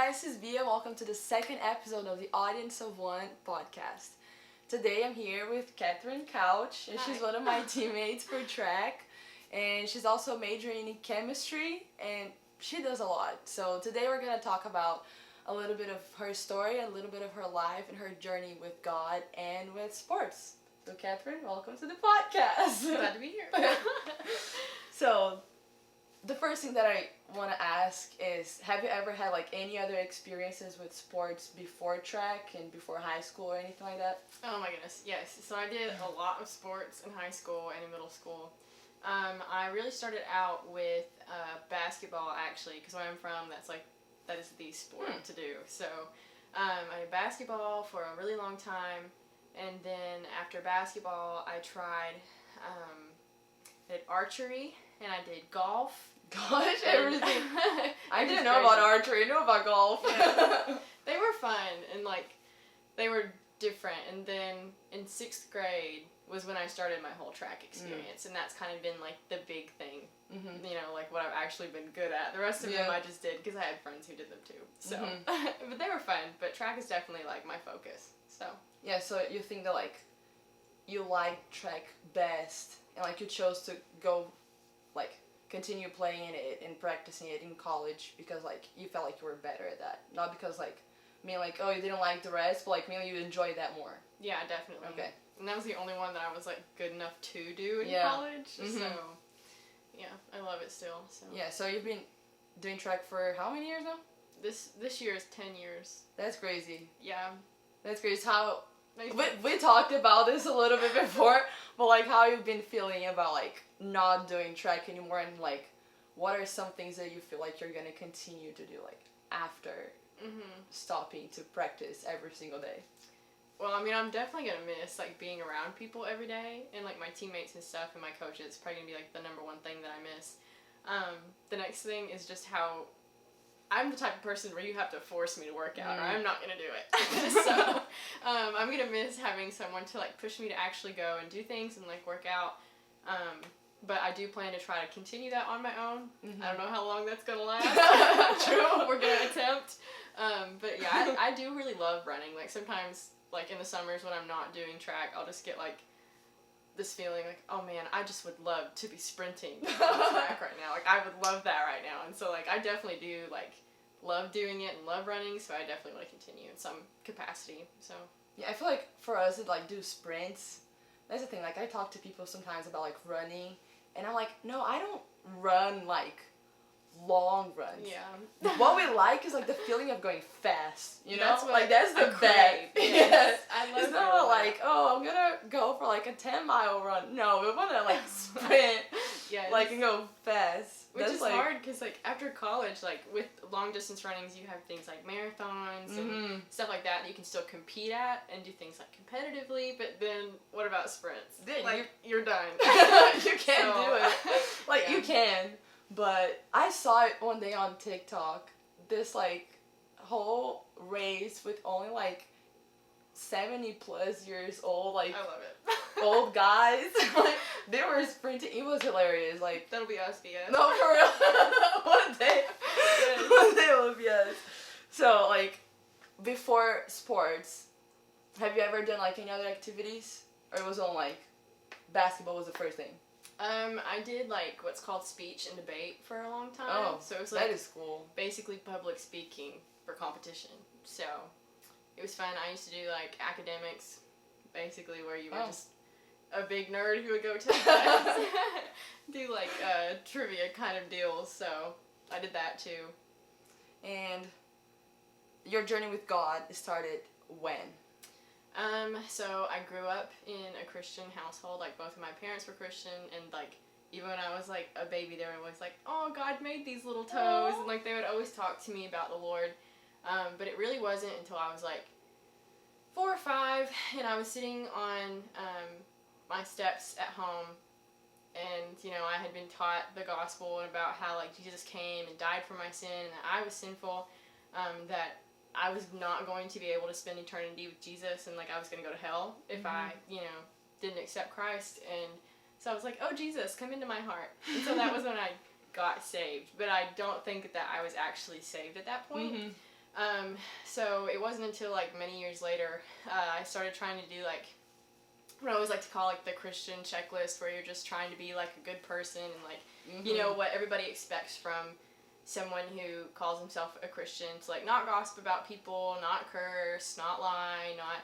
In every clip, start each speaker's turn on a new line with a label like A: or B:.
A: guys, this is Via. Welcome to the second episode of the Audience of One podcast. Today I'm here with Kathryn Couch, and she's one of my teammates for track, and she's also majoring in chemistry, and she does a lot. So today we're going to talk about a little bit of her story, a little bit of her life, and her journey with God and with sports. So Kathryn, welcome to the podcast.
B: Glad to be here.
A: So, the first thing that I want to ask is, have you ever had like any other experiences with sports before track and before high school or anything like that?
B: Oh my goodness, yes. So I did a lot of sports in high school and in middle school. I really started out with basketball actually, because where I'm from, that is the sport to do. So I did basketball for a really long time, and then after basketball, I tried did archery and I did golf.
A: Gosh, everything. I didn't know about archery. I knew about golf.
B: Yeah. They were fun and they were different. And then in 6th grade was when I started my whole track experience, and that's kind of been the big thing. Mm-hmm. What I've actually been good at. The rest of them I just did because I had friends who did them too. So, but they were fun. But track is definitely my focus. So
A: yeah. So you think that you like track best, and you chose to go continue playing it and practicing it in college because you felt like you were better at that, not because oh, you didn't like the rest, but mainly you enjoyed that more.
B: Yeah, definitely.
A: Okay.
B: And that was the only one that I was good enough to do in college. Mm-hmm. So yeah, I love it still. So
A: yeah, so you've been doing track for how many years now?
B: This year is 10 years.
A: That's crazy.
B: Yeah.
A: That's crazy. How we talked about this a little bit before, but how you've been feeling about not doing track anymore, and what are some things that you feel like you're gonna continue to do after stopping to practice every single day?
B: Well, I mean, I'm definitely gonna miss being around people every day, and my teammates and stuff and my coaches. It's probably gonna be the number one thing that I miss. The next thing is just how I'm the type of person where you have to force me to work out, or I'm not gonna do it. So I'm gonna miss having someone to push me to actually go and do things and work out. But I do plan to try to continue that on my own. Mm-hmm. I don't know how long that's gonna last. True. We're gonna attempt. But yeah, I do really love running. Sometimes, in the summers when I'm not doing track, I'll just get this feeling oh man, I just would love to be sprinting on the track right now. I would love that right now. And so I definitely do love doing it and love running, so I definitely want to continue in some capacity. So
A: yeah, I feel for us to do sprints, that's the thing. I talk to people sometimes about running, and I'm no, I don't run long runs.
B: Yeah.
A: What we like is the feeling of going fast. You know, that's the best.
B: Yes. I love it.
A: It's not oh, I'm gonna go for a 10-mile run. No, we wanna sprint.
B: Yes.
A: And go fast.
B: Which is hard because after college, with long distance runnings, you have things like marathons and stuff like that you can still compete at and do things competitively. But then what about sprints? You're done.
A: You can't do it. You can. But I saw it one day on TikTok, this whole race with only 70 plus years old,
B: I love it.
A: old guys. They were sprinting. It was hilarious.
B: That'll be us, Via.
A: No, for real. One day. Yes. One day will be us. So before sports, have you ever done any other activities, or it was on basketball was the first thing?
B: I did what's called speech and debate for a long time.
A: Oh,
B: so it was
A: that is cool.
B: Basically public speaking for competition. So it was fun. I used to do academics, basically where you were just a big nerd who would go to class, do trivia kind of deals. So I did that too.
A: And your journey with God started when?
B: So I grew up in a Christian household. Both of my parents were Christian, and even when I was a baby, they were always oh, God made these little toes, and they would always talk to me about the Lord. But it really wasn't until I was 4 or 5, and I was sitting on my steps at home, and I had been taught the gospel and about how Jesus came and died for my sin, and that I was sinful, that I was not going to be able to spend eternity with Jesus, and I was going to go to hell if I didn't accept Christ. And so I was oh, Jesus, come into my heart. And so that was when I got saved. But I don't think that I was actually saved at that point. So it wasn't until like many years later, I started trying to do like what I always like to call like the Christian checklist, where you're just trying to be like a good person and like, you know, what everybody expects from someone who calls himself a Christian, to like not gossip about people, not curse, not lie, not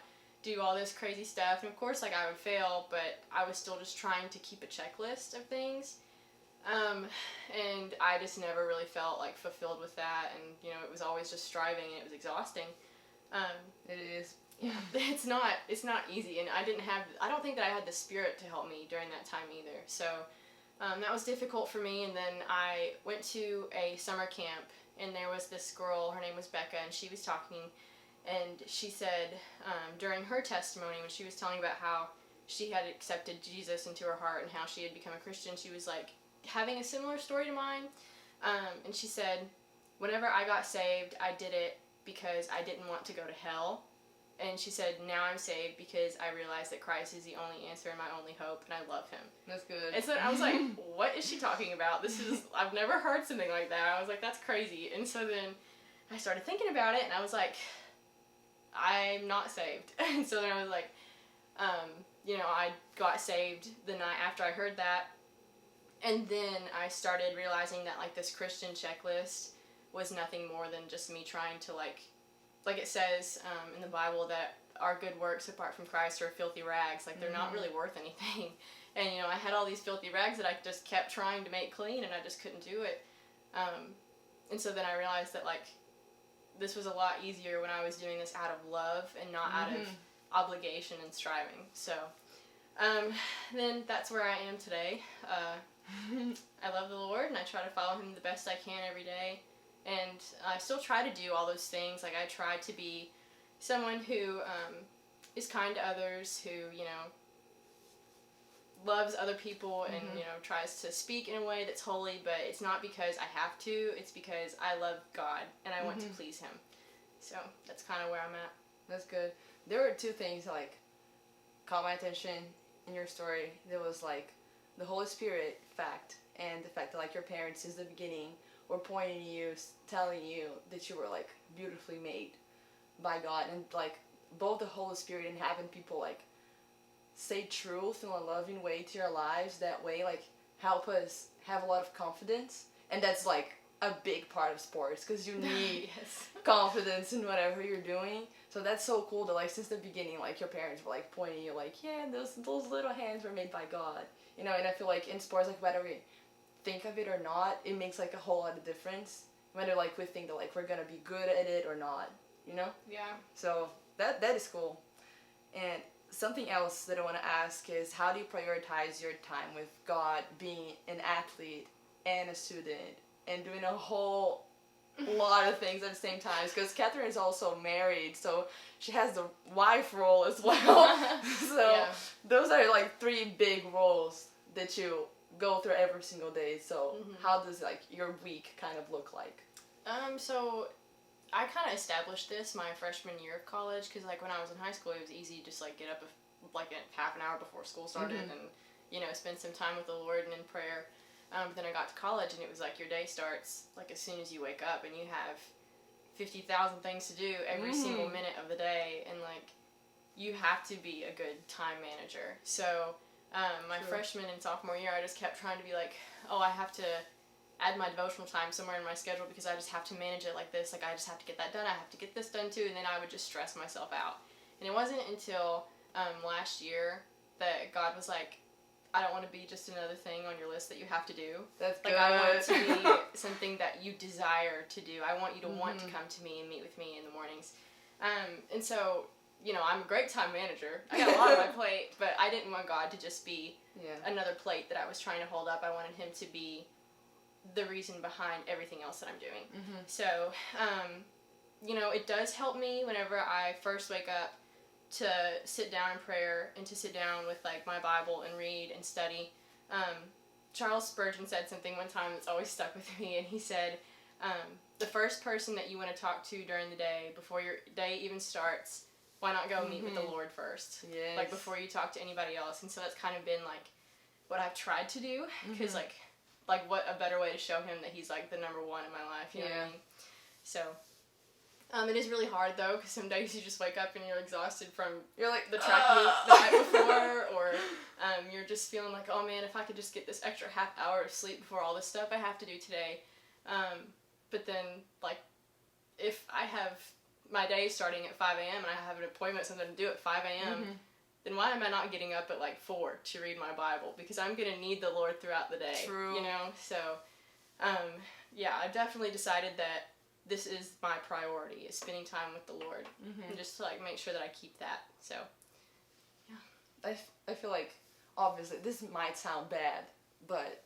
B: do all this crazy stuff. And of course, like I would fail, but I was still just trying to keep a checklist of things. And I just never really felt like fulfilled with that, and you know, it was always just striving, and it was exhausting.
A: It is.
B: Yeah, it's not easy, and I don't think that I had the spirit to help me during that time either. So that was difficult for me. And then I went to a summer camp, and there was this girl, her name was Becca, and she was talking, and she said during her testimony, when she was telling about how she had accepted Jesus into her heart and how she had become a Christian, she was like having a similar story to mine. And she said, whenever I got saved, I did it because I didn't want to go to hell. And she said, now I'm saved because I realized that Christ is the only answer and my only hope, and I love him.
A: That's good.
B: And so I was like, what is she talking about? I've never heard something like that. I was like, that's crazy. And so then I started thinking about it, and I was like, I'm not saved. And so then I was like, you know, I got saved the night after I heard that. And then I started realizing that like this Christian checklist was nothing more than just me trying to like it says in the Bible that our good works apart from Christ are filthy rags. Like they're not really worth anything. And you know, I had all these filthy rags that I just kept trying to make clean, and I just couldn't do it. And so then I realized that like this was a lot easier when I was doing this out of love and not out of obligation and striving. So then that's where I am today. I love the Lord, and I try to follow him the best I can every day. And I still try to do all those things. Like I try to be someone who is kind to others, who, you know, loves other people and, you know, tries to speak in a way that's holy, but it's not because I have to, it's because I love God and I want to please him. So that's kind of where I'm at.
A: That's good. There were two things that like caught my attention in your story. There was like the Holy Spirit fact, and the fact that like your parents since the beginning were pointing to you, telling you that you were like beautifully made by God, and like both the Holy Spirit and having people like say truth in a loving way to your lives, that way like help us have a lot of confidence. And that's like a big part of sports, because you need confidence in whatever you're doing. So that's so cool that like since the beginning like your parents were like pointing you like, yeah, those little hands were made by God, you know. And I feel like in sports, like whether we think of it or not, it makes like a whole lot of difference, whether like we think that like we're gonna be good at it or not, you know. So that is cool. And something else that I want to ask is, how do you prioritize your time with God, being an athlete and a student and doing a whole lot of things at the same time? Because Kathryn is also married, so she has the wife role as well. So those are like three big roles that you go through every single day. So how does like your week kind of look like?
B: So I kind of established this my freshman year of college, because like when I was in high school, it was easy to just like get up like a half an hour before school started and, you know, spend some time with the Lord and in prayer. But then I got to college, and it was like your day starts like as soon as you wake up, and you have 50,000 things to do every single minute of the day, and like you have to be a good time manager. So my freshman and sophomore year, I just kept trying to be like, oh, I have to add my devotional time somewhere in my schedule because I just have to manage it like this. Like I just have to get that done. I have to get this done too. And then I would just stress myself out. And it wasn't until last year that God was like, I don't want to be just another thing on your list that you have to do.
A: That's
B: like,
A: good.
B: I want it to be something that you desire to do. I want you to want to come to me and meet with me in the mornings. And so, you know, I'm a great time manager. I got a lot on my plate, but I didn't want God to just be another plate that I was trying to hold up. I wanted him to be the reason behind everything else that I'm doing. So, you know, it does help me whenever I first wake up to sit down in prayer and to sit down with like my Bible and read and study. Charles Spurgeon said something one time that's always stuck with me, and he said, the first person that you want to talk to during the day, before your day even starts, why not go meet with the Lord first?
A: Yes.
B: Like before you talk to anybody else. And so that's kind of been like what I've tried to do, because like what a better way to show him that he's like the number one in my life, you know what I mean? So It is really hard, though, because some days you just wake up and you're exhausted from
A: You're like,
B: the track meet the night before, or you're just feeling like, oh man, if I could just get this extra half hour of sleep before all this stuff I have to do today. But then, like, if I have my day starting at 5 a.m. and I have an appointment, something to do at 5 a.m., then why am I not getting up at like 4 to read my Bible? Because I'm going to need the Lord throughout the day.
A: True.
B: You know? So, yeah, I've definitely decided that this is my priority, is spending time with the Lord. And just to like make sure that I keep that. So, yeah.
A: I feel like, obviously, this might sound bad, but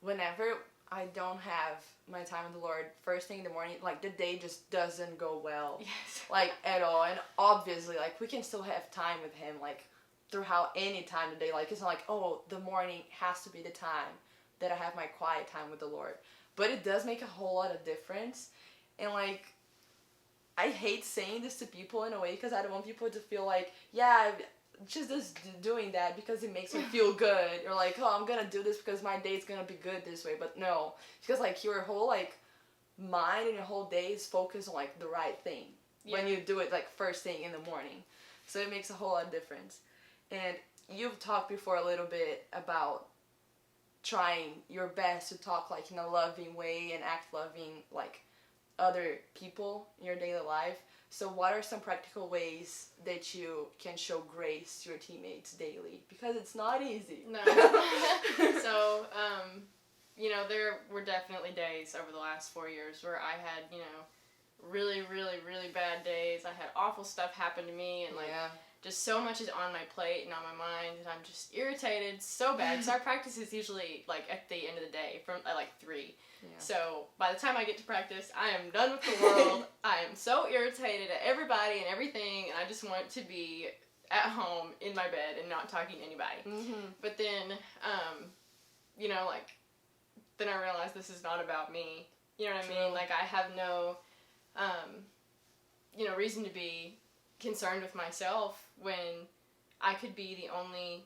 A: whenever I don't have my time with the Lord first thing in the morning, like, the day just doesn't go well.
B: Yes.
A: Like, at all. And obviously, like, we can still have time with Him, like, throughout any time of the day. Like, it's not like, oh, the morning has to be the time that I have my quiet time with the Lord. But it does make a whole lot of difference. And, like, I hate saying this to people in a way because I don't want people to feel like, yeah, just doing that because it makes me feel good, or like, oh, I'm gonna do this because my day's gonna be good this way. But no, because like your whole like mind and your whole day is focused on like the right thing when you do it like first thing in the morning. So it makes a whole lot of difference. And you've talked before a little bit about trying your best to talk like in a loving way and act loving like other people in your daily life. So what are some practical ways that you can show grace to your teammates daily? Because it's not easy.
B: No. So, you know, there were definitely days over the last 4 years where I had, you know, really, really, really bad days. I had awful stuff happen to me, and like just so much is on my plate and on my mind, and I'm just irritated so bad. So our practice is usually like at the end of the day from like 3. Yeah. So by the time I get to practice, I am done with the world. I am so irritated at everybody and everything, and I just want to be at home in my bed and not talking to anybody. But then, you know, like, then I realized this is not about me. You know what I mean? Like, I have no, you know, reason to be concerned with myself when I could be the only,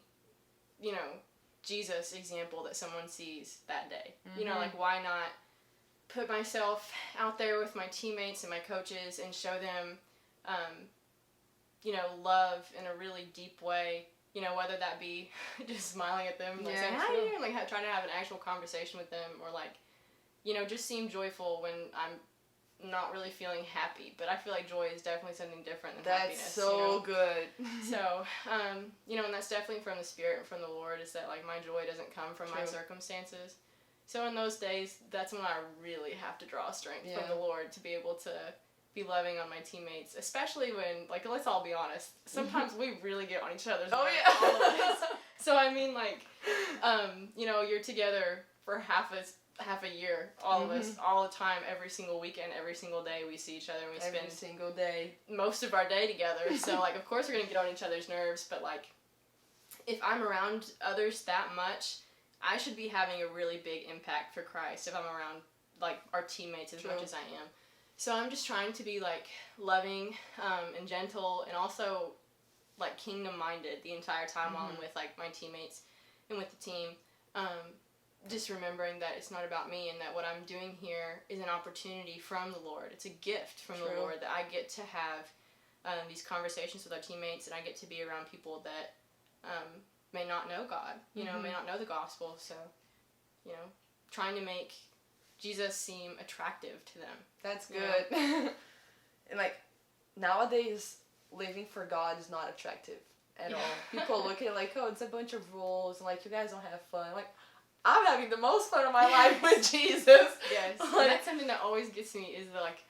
B: you know, Jesus example that someone sees that day. You know, like, why not put myself out there with my teammates and my coaches and show them, you know, love in a really deep way, you know, whether that be just smiling at them, like saying, how are you doing? Like, trying to have an actual conversation with them, or like, you know, just seem joyful when I'm not really feeling happy. But I feel like joy is definitely something different than happiness.
A: That's so
B: you know?
A: good.
B: So, you know, and that's definitely from the Spirit and from the Lord, is that, like, my joy doesn't come from my circumstances. So in those days, that's when I really have to draw strength from the Lord to be able to be loving on my teammates, especially when, like, let's all be honest, sometimes we really get on each other's nerves, all of us. So, I mean, like, you know, you're together for half a year, all of us, all the time, every single weekend, every single day we see each other, and we spend
A: every single day
B: most of our day together. So, like, of course we're gonna get on each other's nerves, but, like, if I'm around others that much, I should be having a really big impact for Christ if I'm around, like, our teammates as much as I am. So I'm just trying to be, like, loving and gentle, and also, like, kingdom-minded the entire time while I'm with, like, my teammates and with the team. Just remembering that it's not about me, and that what I'm doing here is an opportunity from the Lord. It's a gift from the Lord that I get to have these conversations with our teammates, and I get to be around people that may not know God, you know, may not know the gospel. So, you know, trying to make Jesus seem attractive to them.
A: That's good. And, like, nowadays, living for God is not attractive at all. People look at it like, oh, it's a bunch of rules, and, like, you guys don't have fun. Like, I'm having the most fun of my life with Jesus.
B: Yes.
A: Like,
B: and that's something that always gets me, is the, like,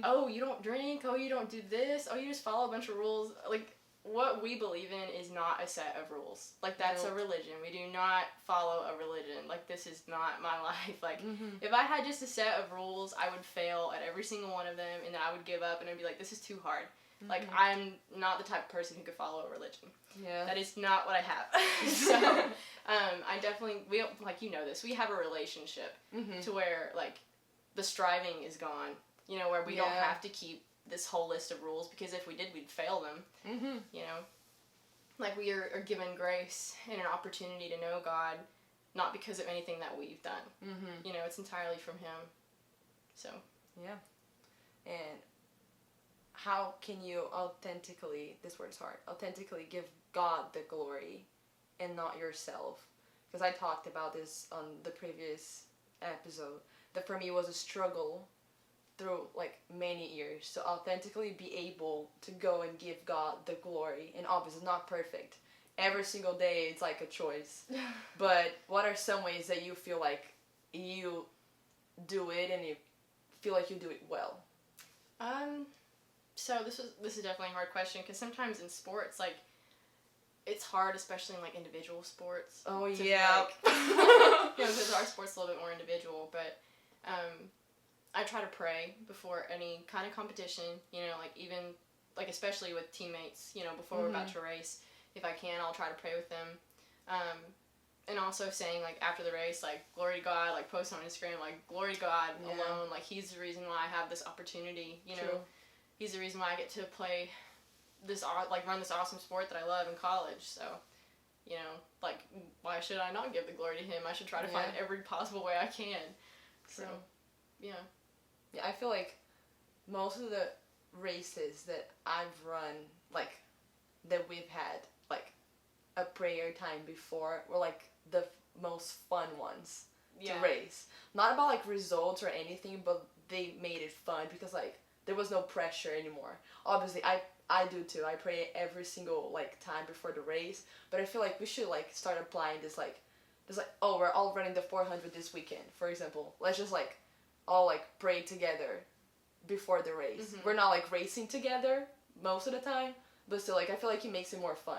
B: oh, you don't drink, oh, you don't do this, oh, you just follow a bunch of rules. Like, what we believe in is not a set of rules. Like, that's a religion. We do not follow a religion. Like, this is not my life. Like, if I had just a set of rules, I would fail at every single one of them, and then I would give up, and I'd be like, this is too hard. Like, I'm not the type of person who could follow a religion. Yeah. That is not what I have. So, I definitely, like, you know this, we have a relationship to where, like, the striving is gone, you know, where we don't have to keep this whole list of rules, because if we did, we'd fail them. You know, like, we are given grace and an opportunity to know God, not because of anything that we've done. You know, it's entirely from Him. So.
A: Yeah. And how can you authentically, this word is hard, authentically give God the glory and not yourself? Because I talked about this on the previous episode, that for me it was a struggle through like many years to authentically be able to go and give God the glory. And obviously not perfect. Every single day it's like a choice. But what are some ways that you feel like you do it and you feel like you do it well?
B: So this is definitely a hard question, because sometimes in sports, like, it's hard, especially in like individual sports.
A: Oh yeah.
B: Because our sport's a little bit more individual, but I try to pray before any kind of competition, like even, like especially with teammates, before we're about to race, if I can, I'll try to pray with them. And also saying, like, after the race, like, glory to God, like, post on Instagram, like, glory to God alone, like, he's the reason why I have this opportunity, know. He's the reason why I get to play this, like, run this awesome sport that I love in college, so, like, why should I not give the glory to him? I should try to find every possible way I can. So, yeah.
A: Yeah, I feel like most of the races that I've run, like, that we've had, like, a prayer time before were, like, the most fun ones to race. Not about, like, results or anything, but they made it fun because, like, there was no pressure anymore. Obviously, I do too. I pray every single, like, time before the race, but I feel like we should, like, start applying this, like, oh, we're all running the 400 this weekend, for example. Let's just, like, all, like, pray together before the race. We're not, like, racing together most of the time, but still, like, I feel like it makes it more fun.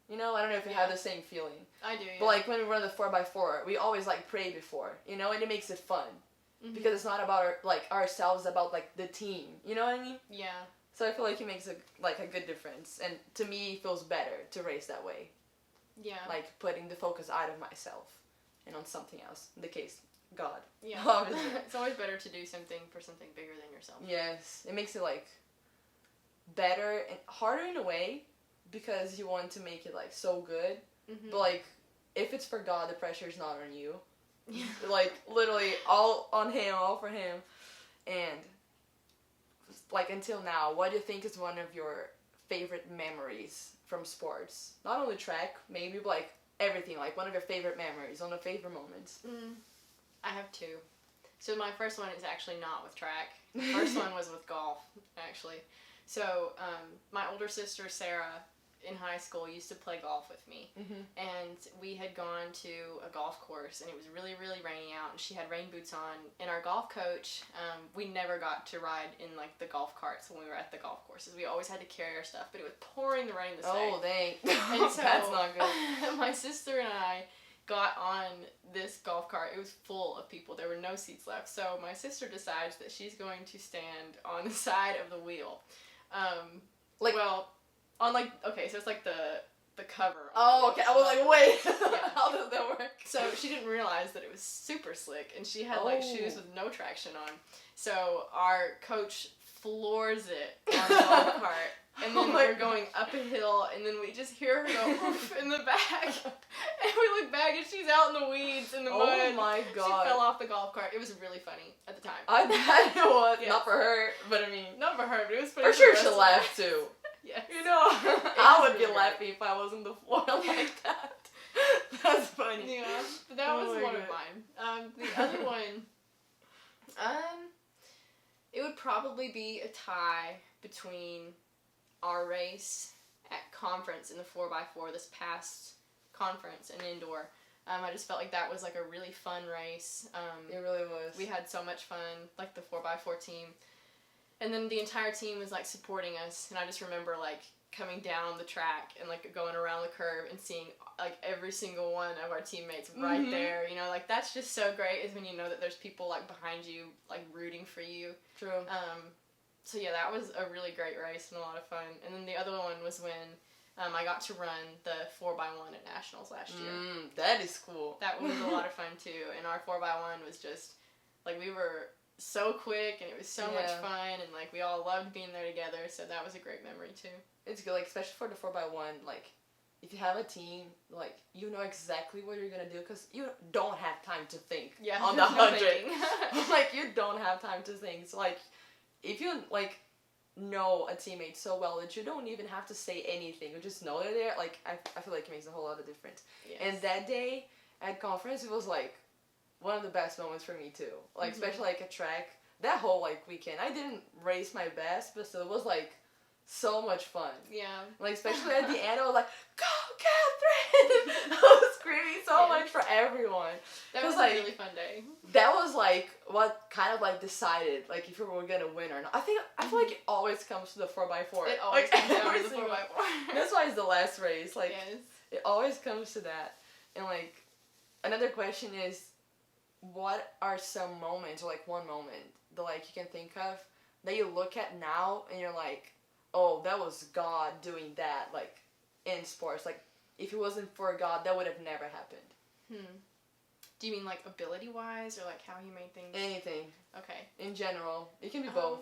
A: I don't know if you have the same feeling.
B: I do, yeah.
A: But, like, when we run the 4x4, we always, like, pray before, and it makes it fun. Because it's not about, ourselves, it's about, like, the team. You know what I mean?
B: Yeah.
A: So I feel like it makes, a good difference. And to me, it feels better to race that way.
B: Yeah.
A: Like, putting the focus out of myself and on something else. In the case, God.
B: Yeah.
A: Obviously.
B: It's always better to do something for something bigger than yourself.
A: Yes. It makes it, like, better and harder in a way because you want to make it, like, so good. But, like, if it's for God, the pressure is not on you.
B: Yeah.
A: Like, literally, all on him, all for him. And, like, until now, what do you think is one of your favorite memories from sports? Not only track, maybe, but, like, everything. Like, one of your favorite memories, one of your favorite moments.
B: I have two. So my first one is actually not with track. The first one was with golf, actually. So, my older sister, Sarah, in high school used to play golf with me, and we had gone to a golf course, and it was really, really rainy out, and she had rain boots on, and our golf coach, we never got to ride in, like, the golf carts when we were at the golf courses. We always had to carry our stuff, but it was pouring the rain this day.
A: Oh, dang.
B: And so,
A: that's not good.
B: My sister and I got on this golf cart. It was full of people. There were no seats left, so my sister decides that she's going to stand on the side of the wheel. So it's like the cover.
A: Oh, okay. I was like, wait. How does that work?
B: So she didn't realize that it was super slick, and she had like shoes with no traction on. So our coach floors it on the golf cart, and then we're going up a hill, and then we just hear her go oof in the back, and we look back, and she's out in the weeds in the mud.
A: Oh my God.
B: She fell off the golf cart. It was really funny at the time.
A: I bet it was. Yeah. Not for her, but I mean.
B: Not for her, but it was funny.
A: For sure she laughed too.
B: Yes.
A: I would be laughing if I was on the floor like that. That's funny.
B: Yeah, but that was one of mine. The other one, it would probably be a tie between our race at conference in the 4x4 this past conference and indoor. I just felt like that was like a really fun race.
A: It really was.
B: We had so much fun, like the 4x4 team. And then the entire team was, like, supporting us, and I just remember, like, coming down the track and, like, going around the curve and seeing, like, every single one of our teammates right there, like, that's just so great, is when you know that there's people, like, behind you, like, rooting for you.
A: True.
B: So, yeah, that was a really great race and a lot of fun. And then the other one was when I got to run the 4x1 at Nationals last year.
A: That is cool.
B: That was a lot of fun, too, and our 4x1 was just, like, we were so quick, and it was so much fun, and, like, we all loved being there together, so that was a great memory, too.
A: It's good, like, especially for the 4x1, like, if you have a team, like, you know exactly what you're gonna do, because you don't have time to think on the 100. Like, you don't have time to think, so, like, if you, like, know a teammate so well that you don't even have to say anything. You just know they're there. Like, I feel like it makes a whole lot of difference.
B: Yes.
A: And that day at conference, it was like one of the best moments for me too. Like, especially like at track, that whole like weekend, I didn't race my best, but still it was like so much fun.
B: Yeah.
A: Like, especially at the end, I was like, go Kathryn! I was screaming so much for everyone.
B: That was
A: like,
B: a really fun day.
A: That was like what kind of like decided like if we were gonna win or not. I feel like it always comes to the 4x4.
B: It always comes down to the 4x4.
A: That's why it's the last race. Like,
B: yes.
A: It always comes to that. And like, another question is, what are some moments or like one moment that like you can think of that you look at now and you're like, oh, that was God doing that, like, in sports. Like, if it wasn't for God, that would have never happened.
B: Do you mean, like, ability-wise, or, like, how he made things?
A: Anything.
B: Okay.
A: In general. It can be both.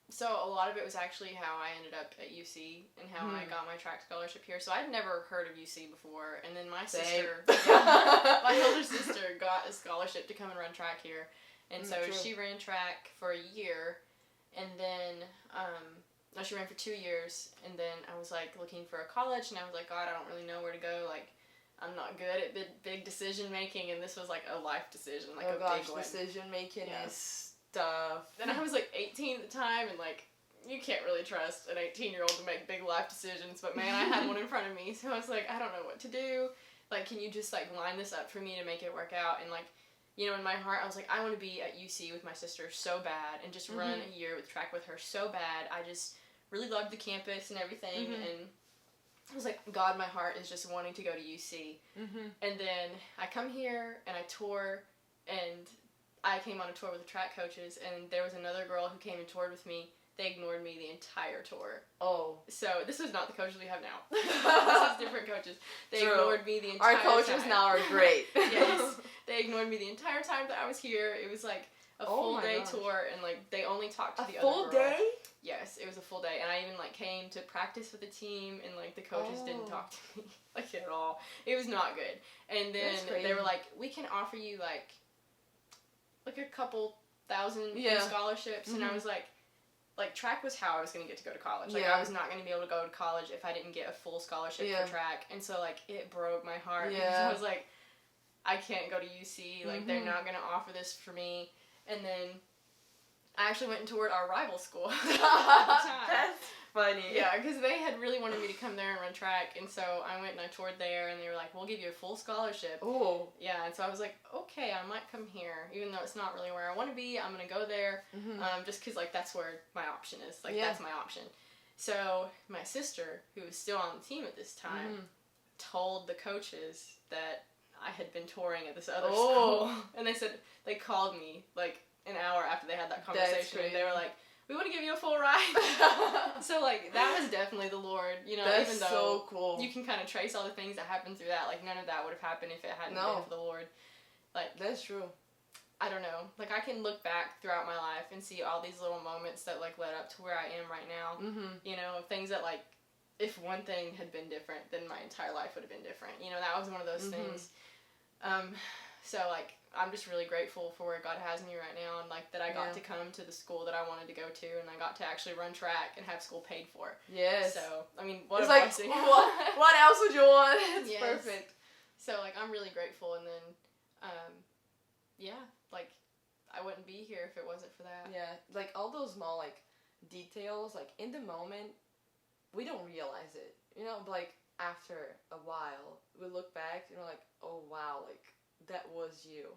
B: So, a lot of it was actually how I ended up at UC, and how I got my track scholarship here. So, I'd never heard of UC before, and then my sister, my older sister, got a scholarship to come and run track here. And so, she ran track for a year, and then, no, she ran for 2 years, and then I was, like, looking for a college, and I was like, God, I don't really know where to go, like, I'm not good at big decision-making, and this was, like, a life decision, like, big one.
A: Decision-making is tough.
B: And I was, like, 18 at the time, and, like, you can't really trust an 18-year-old to make big life decisions, but, man, I had one in front of me, so I was like, I don't know what to do, like, can you just, like, line this up for me to make it work out, and, like, you know, in my heart, I was like, I want to be at UC with my sister so bad, and just run a year with track with her so bad. I just really loved the campus and everything, and I was like, God, my heart is just wanting to go to UC. And then I come here, and I tour, and I came on a tour with the track coaches, and there was another girl who came and toured with me. They ignored me the entire tour.
A: Oh.
B: So, this is not the coaches we have now. This is different coaches. They ignored me the entire time.
A: Our coaches now are great.
B: Yes. They ignored me the entire time that I was here. It was like a full day tour, and like they only talked to the other girl.
A: A full day?
B: Yes, it was a full day, and I even like came to practice with the team, and like the coaches didn't talk to me like at all. It was not good. And then they were like, "We can offer you like a couple thousand in scholarships," and I was like, track was how I was going to get to go to college. Like, I was not going to be able to go to college if I didn't get a full scholarship for track. And so, like, it broke my heart. Because I was like, I can't go to UC. Like, they're not going to offer this for me. And then I actually went and toured our rival school at the time.
A: That's funny.
B: Yeah, because they had really wanted me to come there and run track. And so I went and I toured there, and they were like, we'll give you a full scholarship.
A: Oh.
B: Yeah, and so I was like, okay, I might come here. Even though it's not really where I want to be, I'm going to go there. Just because, like, that's where my option is. Like, that's my option. So my sister, who was still on the team at this time, told the coaches that I had been touring at this other school. And they called me, like, an hour after they had that conversation. And they were like, we want to give you a full ride. So, like, that was definitely the Lord, you know,
A: that's
B: even though
A: so cool.
B: You can kind of trace all the things that happened through that. Like, none of that would have happened if it hadn't been for the Lord. Like,
A: that's true.
B: I don't know. Like, I can look back throughout my life and see all these little moments that, like, led up to where I am right now. You know, things that, like, if one thing had been different, then my entire life would have been different. You know, that was one of those things. So, like, I'm just really grateful for where God has me right now, and, like, that I got to come to the school that I wanted to go to, and I got to actually run track and have school paid for.
A: Yes.
B: So, I mean, what
A: it's
B: a
A: like,
B: blessing.
A: what else would you want? It's perfect.
B: So, like, I'm really grateful, and then, like, I wouldn't be here if it wasn't for that.
A: Yeah, like, all those small, like, details, like, in the moment, we don't realize it, you know, but, like, after a while, we look back, and we're like, oh, wow, like, that was you.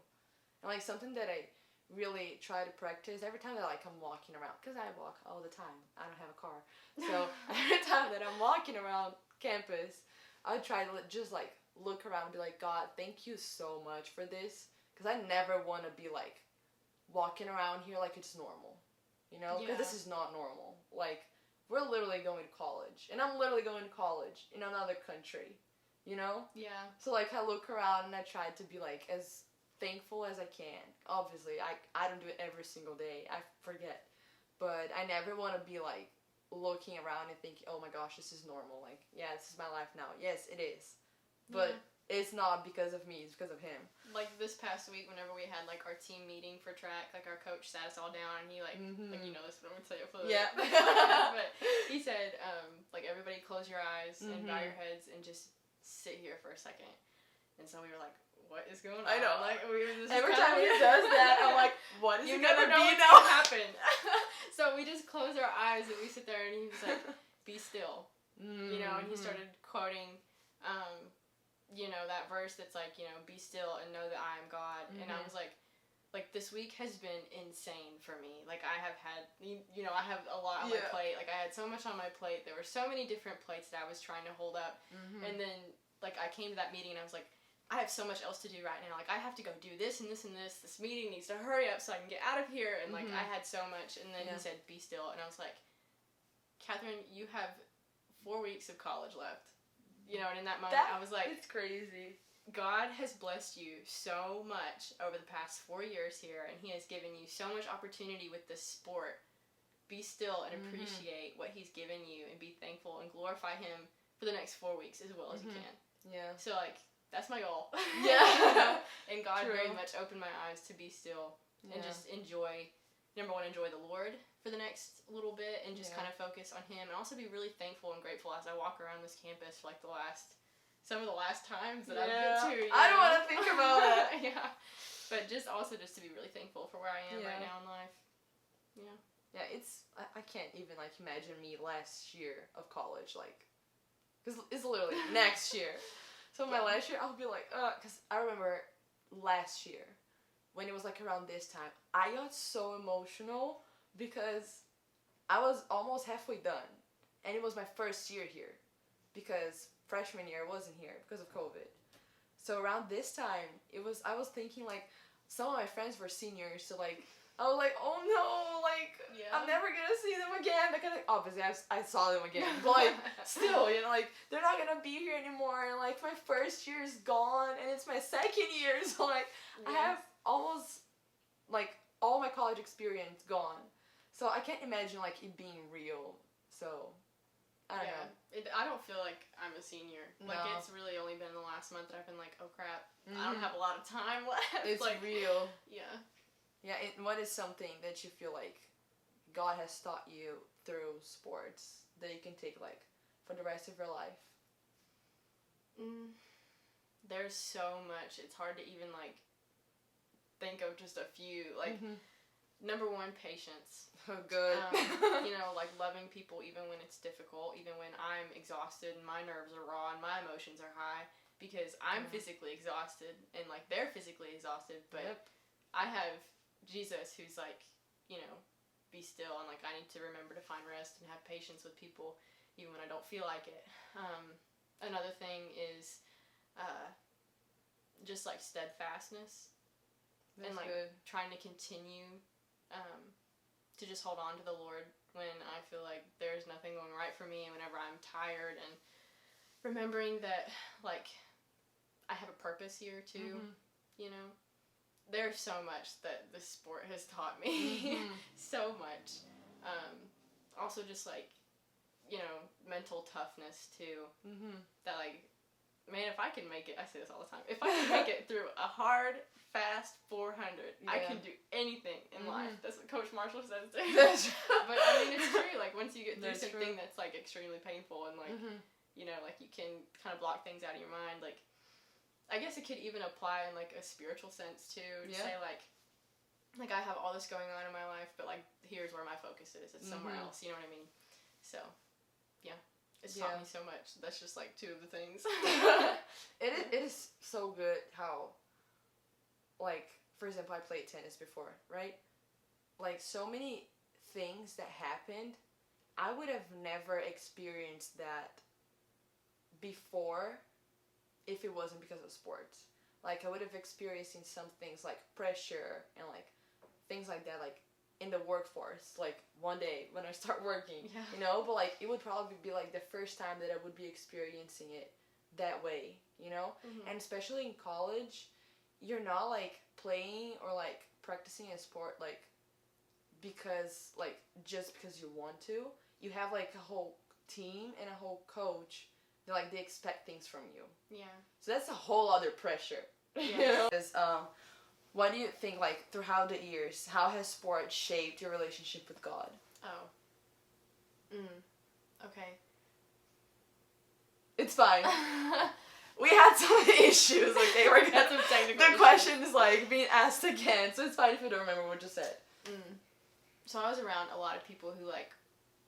A: And, like, something that I really try to practice every time that, like, I'm walking around, because I walk all the time, I don't have a car, so every time that I'm walking around campus, I try to just, like, look around and be like, God, thank you so much for this, because I never want to be, like, walking around here like it's normal, you know, because this is not normal. Like, we're literally going to college, and I'm literally going to college in another country, you know?
B: Yeah.
A: So, like, I look around and I try to be, like, as thankful as I can. Obviously, I don't do it every single day. I forget. But I never want to be, like, looking around and thinking, oh my gosh, this is normal. Like, yeah, this is my life now. Yes, it is. But it's not because of me, it's because of him.
B: Like this past week, whenever we had like our team meeting for track, like our coach sat us all down and he like you know this, but I'm gonna tell you for
A: yeah.
B: but he said like everybody close your eyes and bow your heads and just sit here for a second. And so we were like, what is going on?
A: I know.
B: Like
A: every time he does that, I'm like, what is
B: you
A: it
B: never
A: gonna
B: know
A: be
B: what's
A: now?
B: gonna happen. So we just close our eyes and we sit there and he was like, be still. You know, and he started quoting you know, that verse that's like, you know, be still and know that I am God. And I was like this week has been insane for me. Like I have had, you know, I have a lot on my plate. Like I had so much on my plate. There were so many different plates that I was trying to hold up. And then like I came to that meeting and I was like, I have so much else to do right now. Like I have to go do this and this and this. This meeting needs to hurry up so I can get out of here. And like I had so much. And then he said, be still. And I was like, Kathryn, you have 4 weeks of college left. You know, and in that moment, I was like,
A: it's crazy.
B: God has blessed you so much over the past 4 years here, and he has given you so much opportunity with this sport. Be still and appreciate what he's given you and be thankful and glorify him for the next 4 weeks as well as you can.
A: Yeah.
B: So, like, that's my goal.
A: Yeah.
B: You know? And God very much opened my eyes to be still and just enjoy, number one, enjoy the Lord for the next little bit and just kind of focus on him and also be really thankful and grateful as I walk around this campus for like some of the last times that I've been to.
A: I don't want to think about that.
B: Yeah. But just to be really thankful for where I am right now in life. Yeah.
A: Yeah, I can't even like imagine me last year of college, like, because it's literally next year. So my last year, I'll be like, because I remember last year when it was like around this time, I got so emotional because I was almost halfway done, and it was my first year here, because freshman year I wasn't here because of COVID. So around this time, I was thinking like some of my friends were seniors, so like I was like, oh no, like I'm never gonna see them again. Because like, obviously I saw them again, but like still, you know, like they're not gonna be here anymore. And like my first year is gone, and it's my second year, so like I have almost like all my college experience gone. So I can't imagine like it being real. So I don't know.
B: I don't feel like I'm a senior. Like it's really only been the last month that I've been like, oh crap, I don't have a lot of time left.
A: It's
B: like,
A: real.
B: Yeah.
A: Yeah, and what is something that you feel like God has taught you through sports that you can take like for the rest of your life?
B: There's so much. It's hard to even like think of just a few. Like number one, patience.
A: Oh, good.
B: You know, like loving people even when it's difficult, even when I'm exhausted and my nerves are raw and my emotions are high, because I'm physically exhausted and like they're physically exhausted, but I have Jesus who's like, you know, be still, and like I need to remember to find rest and have patience with people even when I don't feel like it. Another thing is just like steadfastness.
A: That's
B: and like
A: good.
B: Trying to continue to just hold on to the Lord when I feel like there's nothing going right for me and whenever I'm tired, and remembering that like I have a purpose here too. You know, there's so much that this sport has taught me. So much. Also just like, you know, mental toughness too. That like, man, if I can make it, I say this all the time, if I can make it through a hard, fast 400, I can do anything in life. That's what Coach Marshall says too. But I mean, it's true. Like, once you get through something that's like extremely painful and like, you know, like you can kind of block things out of your mind. Like, I guess it could even apply in like a spiritual sense too. To say like I have all this going on in my life, but like here's where my focus is. It's somewhere else. You know what I mean? So, yeah. It's taught me so much. That's just like two of the things.
A: It is so good how, like, for example, I played tennis before, right? Like, so many things that happened, I would have never experienced that before if it wasn't because of sports. Like, I would have experienced some things like pressure and like things like that, like in the workforce, like one day when I start working, you know, but like it would probably be like the first time that I would be experiencing it that way, you know. And especially in college, you're not like playing or like practicing a sport like because like just because you want to. You have like a whole team and a whole coach they expect things from you.
B: Yeah.
A: So that's a whole other pressure.
B: Yeah.
A: You know? What do you think, like, throughout the years, how has sport shaped your relationship with God?
B: Oh. Okay.
A: It's fine. We had some issues, okay? We're
B: Had some technical
A: the
B: issues.
A: question is, like, being asked again, so it's fine if you don't remember what you said.
B: So I was around a lot of people who, like,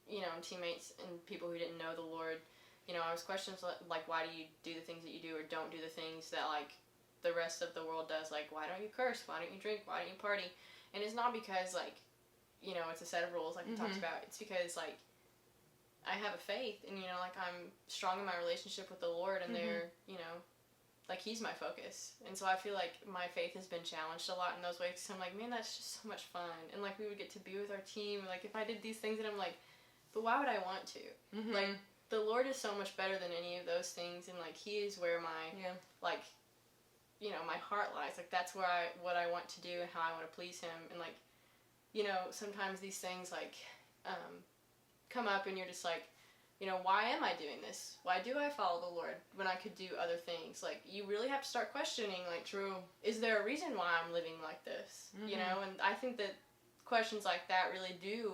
B: you know, teammates and people who didn't know the Lord. You know, I was questions like, why do you do the things that you do or don't do the things that, like, the rest of the world does? Like, why don't you curse? Why don't you drink? Why don't you party? And it's not because, like, you know, it's a set of rules like we talked about. It's because, like, I have a faith and, you know, like, I'm strong in my relationship with the Lord and they're, you know, like, He's my focus. And so I feel like my faith has been challenged a lot in those ways. So I'm like, man, that's just so much fun. And, like, we would get to be with our team. Like, if I did these things and I'm like, but why would I want to? Like, the Lord is so much better than any of those things. And, like, He is where my, like, you know, my heart lies. Like, that's where what I want to do and how I want to please Him. And, like, you know, sometimes these things, like, come up and you're just like, you know, why am I doing this? Why do I follow the Lord when I could do other things? Like, you really have to start questioning, like,
A: True.
B: Is there a reason why I'm living like this? You know, and I think that questions like that really do,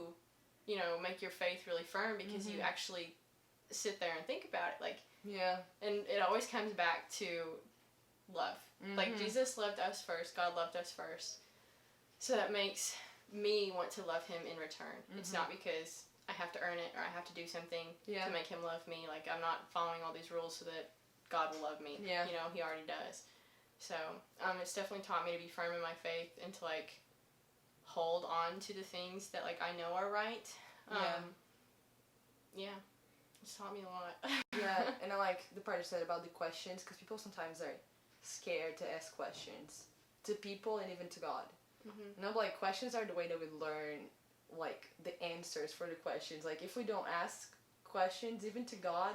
B: you know, make your faith really firm because you actually sit there and think about it. Like, and it always comes back to love. Like, Jesus loved us first. God loved us first. So that makes me want to love Him in return. It's not because I have to earn it or I have to do something to make Him love me. Like, I'm not following all these rules so that God will love me. You know, He already does. So, it's definitely taught me to be firm in my faith and to, like, hold on to the things that, like, I know are right. It's taught me a lot.
A: And I like the part you said about the questions, because people sometimes are scared to ask questions to people and even to God. You know, like, questions are the way that we learn, like, the answers for the questions. Like, if we don't ask questions even to God,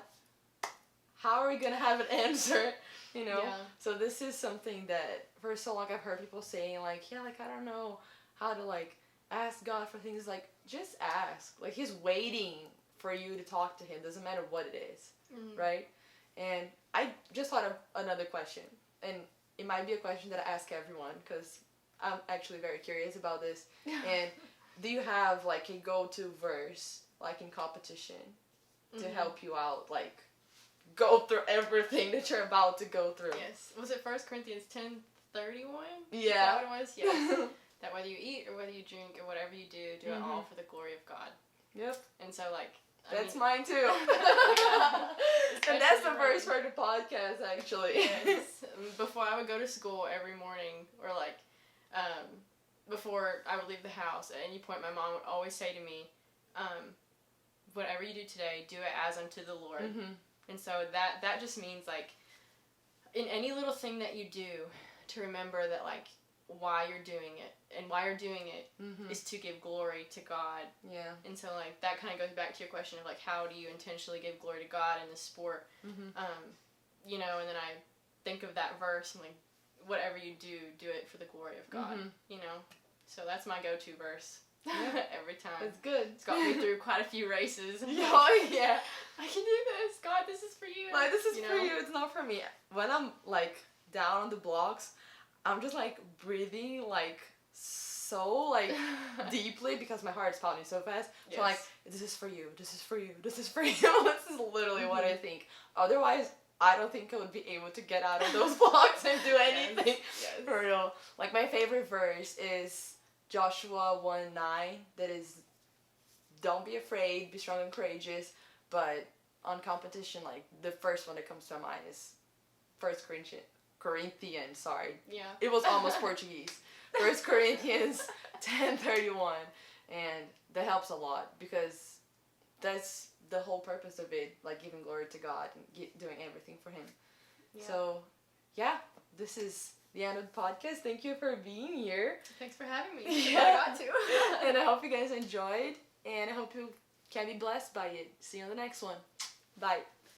A: how are we gonna have an answer? You know. So this is something that for so long I've heard people saying, like, like, I don't know how to, like, ask God for things. Like, just ask. Like, He's waiting for you to talk to Him. Doesn't matter what it is, right? And I just thought of another question, and it might be a question that I ask everyone because I'm actually very curious about this. And do you have, like, a go-to verse, like, in competition to help you out, like, go through everything that you're about to go through?
B: Yes. Was it 1 Corinthians 10:31?
A: Yeah.
B: Is that what it was? Yes. That whether you eat or whether you drink or whatever you do it all for the glory of God.
A: Yep.
B: And so, like,
A: that's mine too. And that's the verse for the podcast, actually.
B: Yes. Before I would go to school every morning, or, like, before I would leave the house, at any point my mom would always say to me, whatever you do today, do it as unto the Lord. And so that just means, like, in any little thing that you do, to remember that, like, why you're doing it, and why you're doing it is to give glory to God. And so, like, that kind of goes back to your question of, like, how do you intentionally give glory to God in the sport? You know, and then I think of that verse and, like, whatever you do, do it for the glory of God. You know, so that's my go-to verse. Every time.
A: It's good.
B: It's got me through quite a few races.
A: Oh yeah,
B: I can do this. God, this is for you.
A: Like, this is for you. It's not for me. When I'm, like, down on the blocks, I'm just, like, breathing, like, so, like, deeply because my heart's pounding so fast. So, like, this is for you. This is for you. This is for you. This is literally what I think. Otherwise, I don't think I would be able to get out of those blocks and do anything. For real. Like, my favorite verse is Joshua 1:9, that is, don't be afraid, be strong and courageous. But on competition, like, the first one that comes to mind is 1 Corinthians, sorry. It was almost Portuguese. 1 Corinthians 10:31. And that helps a lot because that's the whole purpose of it, like, giving glory to God and doing everything for Him. So, this is the end of the podcast. Thank you for being here.
B: Thanks for having me. I got to.
A: And I hope you guys enjoyed, and I hope you can be blessed by it. See you on the next one. Bye.